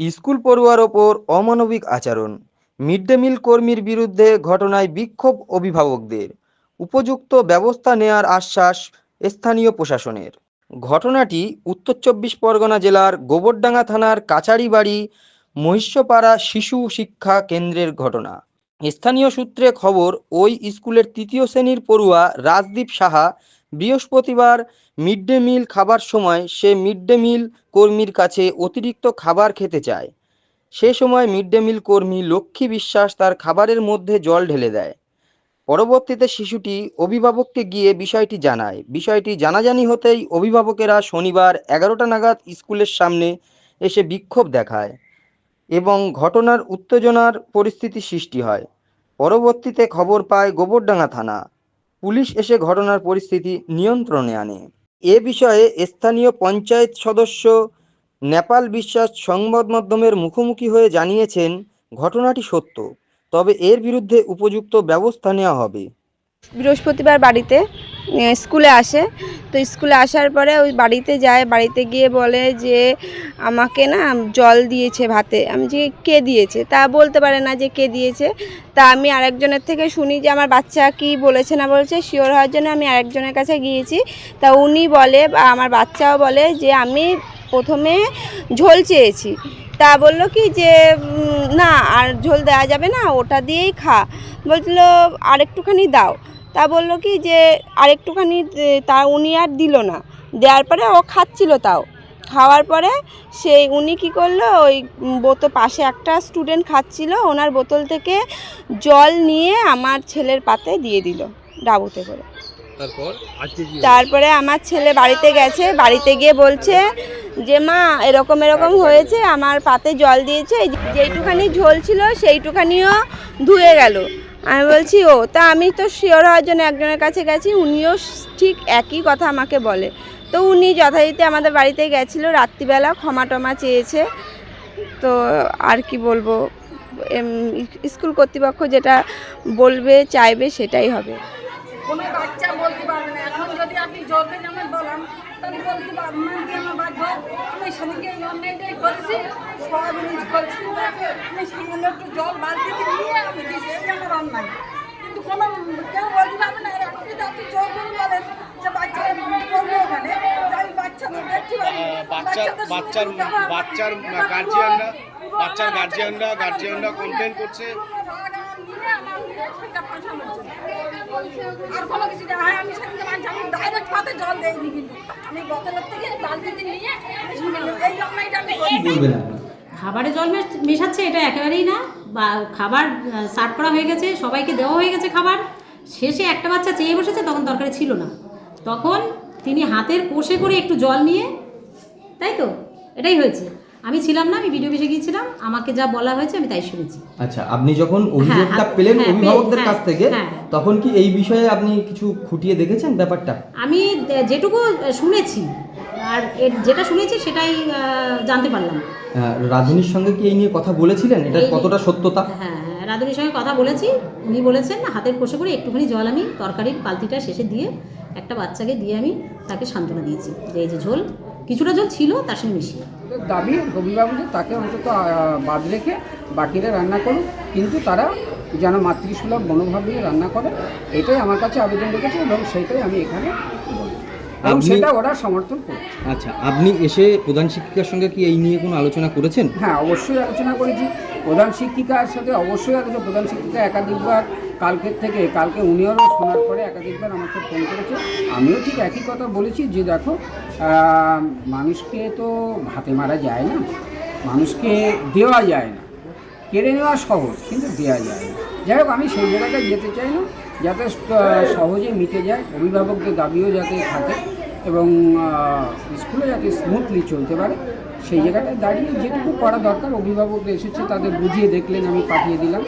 School পড়ুয়ার ওপর অমানবিক আচরণ, মিড ডে মিল কর্মীর বিরুদ্ধে ঘটনায় বিক্ষোভ অভিভাবকদের, উপযুক্ত ব্যবস্থা নেয়ার আশ্বাস স্থানীয় প্রশাসনের। ঘটনাটি উত্তর চব্বিশ পরগনা জেলার গোবরডাঙ্গা থানার কাছারিবাড়ি মহিষপাড়া শিশু শিক্ষা কেন্দ্রের ঘটনা। স্থানীয় সূত্রে খবর, ওই স্কুলের তৃতীয় শ্রেণীর পড়ুয়া রাজদীপ সাহা বৃহস্পতিবার মিড ডে মিল খাবার সময় সে মিড ডে মিল কর্মীর কাছে অতিরিক্ত খাবার খেতে চায়। সে সময় মিড ডে মিল কর্মী লক্ষ্মী বিশ্বাস তার খাবারের মধ্যে জল ঢেলে দেয়। পরবর্তীতে শিশুটি অভিভাবককে গিয়ে বিষয়টি জানায়। বিষয়টি জানাজানি হতেই অভিভাবকেরা শনিবার 11টা নাগাদ স্কুলের সামনে এসে বিক্ষোভ দেখায় এবং ঘটনার উত্তেজনার পরিস্থিতি সৃষ্টি হয়। পরবর্তীতে খবর পায় গোবরডাঙ্গা থানা। পুলিশ এসে ঘটনার পরিস্থিতি নিয়ন্ত্রণে আনে। এ বিষয়ে স্থানীয় পঞ্চায়েত সদস্য নেপাল বিশ্বাস সংবাদ মাধ্যমের মুখোমুখি হয়ে জানিয়েছেন, ঘটনাটি সত্য, তবে এর বিরুদ্ধে উপযুক্ত ব্যবস্থা নেওয়া হবে। বৃহস্পতিবার বাড়িতে স্কুলে আসে, তো স্কুলে আসার পরে ওই বাড়িতে যায়, বাড়িতে গিয়ে বলে যে আমাকে না জল দিয়েছে ভাতে। আমি যে কে দিয়েছে তা বলতে পারে না যে কে দিয়েছে। তা আমি আরেকজনের থেকে শুনি যে আমার বাচ্চা কি বলেছে না বলেছে শিওর হওয়ার জন্য আমি আরেকজনের কাছে গিয়েছি। তা উনি বলে বা আমার বাচ্চাও বলে যে আমি প্রথমে ঝোল চেয়েছি, তা বললো কি যে না আর ঝোল দেওয়া যাবে না, ওটা দিয়েই খা। বলছিল আরেকটুখানি দাও, তা বললো কি যে আরেকটুখানি, তা উনি আর দিল না। দেওয়ার পরে ও খাচ্ছিল, তাও খাওয়ার পরে সেই উনি কী করলো, ওই বোতল পাশে একটা স্টুডেন্ট খাচ্ছিল, ওনার বোতল থেকে জল নিয়ে আমার ছেলের পাতে দিয়ে দিল ডাবুতে করে। তারপরে আমার ছেলে বাড়িতে গেছে, বাড়িতে গিয়ে বলছে যে মা এরকম এরকম হয়েছে, আমার পাতে জল দিয়েছে, যেইটুখানি ঝোল ছিল সেইটুখানিও ধুয়ে গেল। আমি বলছি ও, তা আমি তো শিওর হওয়ার জন্য একজনের কাছে গেছি, উনিও ঠিক একই কথা আমাকে বলে। তো উনি যথারীতি আমাদের বাড়িতে গেছিলো, রাত্রিবেলা ক্ষমা টমা চেয়েছে। তো আর কি বলবো, স্কুল কর্তৃপক্ষ যেটা বলবে চাইবে সেটাই হবে। কোনো বাচ্চা বলতে পারবে না। এখন যদি আপনি জোরকে যেমন বলাম, তাহলে বলতে পারবেন না যে আমার বাচ্চা আমি সেদিকে এই অন্যায়টাই করেছি, সয়াবিন ইউজ করেছি, আমি সামান্য একটু জল বালতিতে নিয়ে আমি দিয়েছি, এই আমার অন্যায়। কিন্তু কোনো কেউ বলতে পারবে না। আর এখন যদি আপনি জোর করে বলেন যে বাচ্চা করবে ওখানে, তাই বাচ্চা তো দেখতে পারবে বাচ্চার গার্জিয়ানরা কমপ্লেন করছে। আর কোনো কিছু না হয়, আমি সেদিকে আমি ডাইরেক্ট পাতে জল দেইনি, কিন্তু আমি বোতলের থেকে বালতিতে নিয়ে এই অন্যায়টা আমি করি। খাবারে জল মেশাচ্ছে এটা একেবারেই না। বা খাবার সার্ভ করা হয়ে গেছে, সবাইকে দেওয়া হয়ে গেছে খাবার, শেষে একটা বাচ্চা চেয়ে বসেছে, তখন তরকারি ছিল না, তখন তিনি হাতের কোষে করে একটু জল নিয়ে, তাই তো এটাই হয়েছে। আমি ছিলাম না, আমি ভিডিও অফিসে গিয়েছিলাম, আমাকে যা বলা হয়েছে আমি তাই শুনেছি। আচ্ছা, আপনি যখন অভিযোগটা পেলেন অভিভাবকদের কাছ থেকে, তখন কি এই বিষয়ে আপনি কিছু খুঁটিয়ে দেখেছেন ব্যাপারটা? আমি যেটুকু শুনেছি আর যেটা শুনেছি সেটাই জানতে পারলাম। রাধুনির সঙ্গে কি এই নিয়ে কথা বলেছিলেন? এটা কতটা সত্যতা? হ্যাঁ, রাধুনির সঙ্গে কথা বলেছি। উনি বলেছেন হাতের কোষে করে একটুখানি জল আমি তরকারির বালতিটা শেষে দিয়ে একটা বাচ্চাকে দিয়ে আমি তাকে সান্ত্বনা দিয়েছি যে এই যে ঝোল, কিছুটা জল ছিল তার সঙ্গে মিশিয়ে। দাবি অভিভাবকদের তাকে অন্তত বাদ রেখে বাকিরা রান্না করুক, কিন্তু তারা যেন মাতৃসুলভ মনোভাব নিয়ে রান্না করে, এটাই আমার কাছে আবেদন রেখেছে এবং সেইটাই আমি এখানে এবং সেটা ওরা সমর্থন করে। আচ্ছা, আপনি এসে প্রধান শিক্ষিকার সঙ্গে কি এই নিয়ে কোনো আলোচনা করেছেন? হ্যাঁ, অবশ্যই আলোচনা করেছি প্রধান শিক্ষিকার সাথে, অবশ্যই আলোচনা। প্রধান শিক্ষিকা একাধিকবার কালকে উনিও শোনার পরে একাধিকবার আমাকে ফোন করেছে। আমিও ঠিক একই কথা বলেছি যে দেখো, মানুষকে তো ভাতে মারা যায় না, মানুষকে দেওয়া যায় না, কেড়ে নেওয়া সহজ কিন্তু দেওয়া যায় না। যাই হোক, আমি সেই জায়গাটায় যেতে চাই না, যাতে সহজে মিটে যায়, অভিভাবকদের দাবিও যাতে থাকে এবং স্কুলে যাতে স্মুথলি চলতে পারে, সেই জায়গাটায় দাঁড়িয়ে যেটুকু করা দরকার অভিভাবকরা এসেছে তাদের বুঝিয়ে দেখলেন, আমি পাঠিয়ে দিলাম।